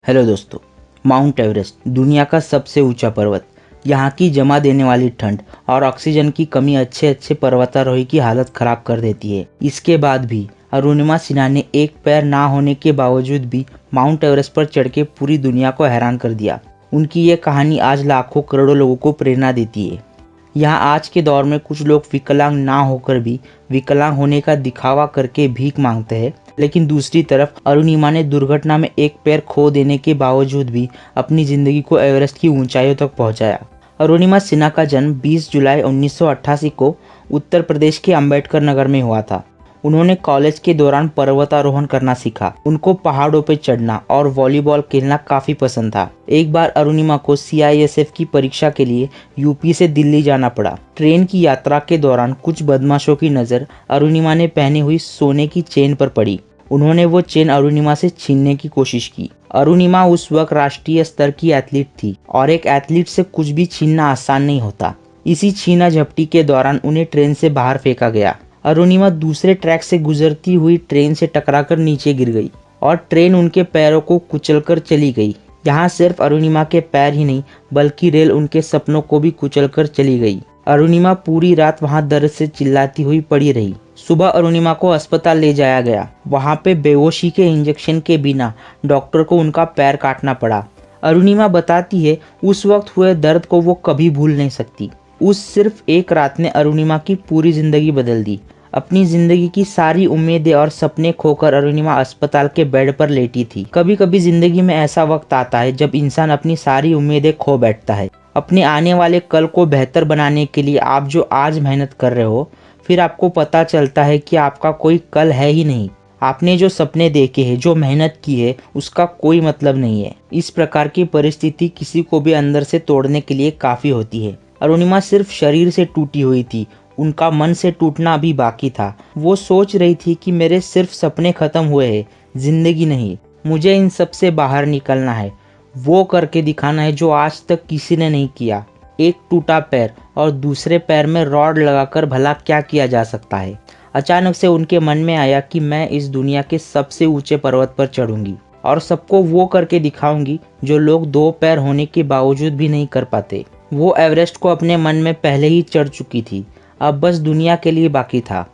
Hello दोस्तों। Mount Everest दुनिया का सबसे ऊंचा पर्वत। यहाँ की जमा देने वाली ठंड और ऑक्सीजन की कमी अच्छे अच्छे पर्वतारोही की हालत खराब कर देती है। इसके बाद भी अरुणिमा सिन्हा ने एक पैर ना होने के बावजूद भी माउंट एवरेस्ट पर चढ़ के पूरी दुनिया को हैरान कर दिया। उनकी ये कहानी आज लाखों करोड़ों लोगों को प्रेरणा देती है। यहाँ आज के दौर में कुछ लोग विकलांग ना होकर भी विकलांग होने का दिखावा करके भीख मांगते हैं, लेकिन दूसरी तरफ अरुणिमा ने दुर्घटना में एक पैर खो देने के बावजूद भी अपनी जिंदगी को एवरेस्ट की ऊंचाइयों तक पहुंचाया। अरुणिमा सिन्हा का जन्म 20 जुलाई 1988 को उत्तर प्रदेश के अंबेडकर नगर में हुआ था। उन्होंने कॉलेज के दौरान पर्वतारोहण करना सीखा। उनको पहाड़ों पर चढ़ना और वॉलीबॉल खेलना काफी पसंद था। एक बार अरुणिमा को CISF की परीक्षा के लिए यूपी से दिल्ली जाना पड़ा। ट्रेन की यात्रा के दौरान कुछ बदमाशों की नजर अरुणिमा ने पहनी हुई सोने की चेन पर पड़ी। उन्होंने वो चेन अरुणिमा से छीनने की कोशिश की। अरुणिमा उस वक्त राष्ट्रीय स्तर की एथलीट थी और एक एथलीट से कुछ भी छीनना आसान नहीं होता। इसी छीना झपटी के दौरान उन्हें ट्रेन से बाहर फेंका गया। अरुणिमा दूसरे ट्रैक से गुजरती हुई ट्रेन से टकराकर नीचे गिर गई और ट्रेन उनके पैरों को कुचलकर चली गई। यहाँ सिर्फ अरुणिमा के पैर ही नहीं बल्कि रेल उनके सपनों को भी कुचलकर चली गई। अरुणिमा पूरी रात वहां दर्द से चिल्लाती हुई पड़ी रही। सुबह अरुणिमा को अस्पताल ले जाया गया। वहां पे बेहोशी के इंजेक्शन के बिना डॉक्टर को उनका पैर काटना पड़ा। अरुणिमा बताती है उस वक्त हुए दर्द को वो कभी भूल नहीं सकती। उस सिर्फ एक रात ने अरुणिमा की पूरी जिंदगी बदल दी। अपनी जिंदगी की सारी उम्मीदें और सपने खोकर अरुणिमा अस्पताल के बेड पर लेटी थी। कभी कभी जिंदगी में ऐसा वक्त आता है जब इंसान अपनी सारी उम्मीदें खो बैठता है। अपने आने वाले कल को बेहतर बनाने के लिए आप जो आज मेहनत कर रहे हो, फिर आपको पता चलता है कि आपका कोई कल है ही नहीं। आपने जो सपने देखे हैं, जो मेहनत की है, उसका कोई मतलब नहीं है। इस प्रकार की परिस्थिति किसी को भी अंदर से तोड़ने के लिए काफी होती है। अरुणिमा सिर्फ शरीर से टूटी हुई थी, उनका मन से टूटना अभी बाकी था। वो सोच रही थी कि मेरे सिर्फ सपने खत्म हुए हैं, जिंदगी नहीं। मुझे इन सब से बाहर निकलना है, वो करके दिखाना है जो आज तक किसी ने नहीं किया। एक टूटा पैर और दूसरे पैर में रॉड लगाकर भला क्या किया जा सकता है। अचानक से उनके मन में आया कि मैं इस दुनिया के सबसे ऊंचे पर्वत पर चढ़ूंगी और सबको वो करके दिखाऊंगी जो लोग दो पैर होने के बावजूद भी नहीं कर पाते। वो एवरेस्ट को अपने मन में पहले ही चढ़ चुकी थी, अब बस दुनिया के लिए बाकी था।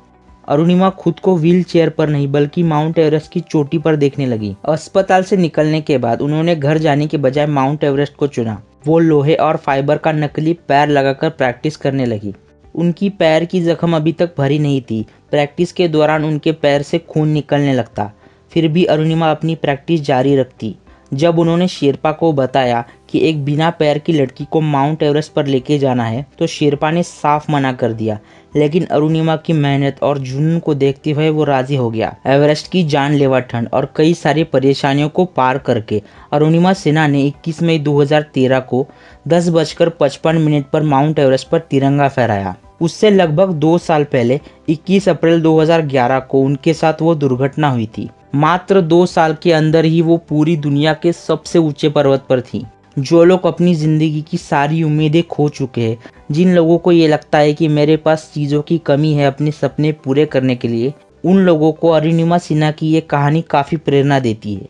अरुणिमा खुद को व्हील चेयर पर नहीं बल्कि माउंट एवरेस्ट की चोटी पर देखने लगी। अस्पताल से निकलने के बाद उन्होंने घर जाने के बजाय माउंट एवरेस्ट को चुना। वो लोहे और फाइबर का नकली पैर लगाकर प्रैक्टिस करने लगी। उनकी पैर की जख्म अभी तक भरी नहीं थी। प्रैक्टिस के दौरान उनके पैर से खून निकलने लगता, फिर भी अरुणिमा अपनी प्रैक्टिस जारी रखती। जब उन्होंने शेरपा को बताया कि एक बिना पैर की लड़की को माउंट एवरेस्ट पर लेके जाना है, तो शेरपा ने साफ मना कर दिया। लेकिन अरुणिमा की मेहनत और जुनून को देखते हुए वो राजी हो गया। एवरेस्ट की जानलेवा ठंड और कई सारी परेशानियों को पार करके अरुणिमा सिन्हा ने 21 मई 2013 को 10:55 पर माउंट एवरेस्ट पर तिरंगा फहराया। उससे लगभग 2 साल पहले 21 अप्रैल 2011 को उनके साथ वो दुर्घटना हुई थी। मात्र 2 साल के अंदर ही वो पूरी दुनिया के सबसे ऊंचे पर्वत पर थी। जो लोग अपनी जिंदगी की सारी उम्मीदें खो चुके हैं, जिन लोगों को ये लगता है कि मेरे पास चीज़ों की कमी है अपने सपने पूरे करने के लिए, उन लोगों को अरुणिमा सिन्हा की ये कहानी काफ़ी प्रेरणा देती है।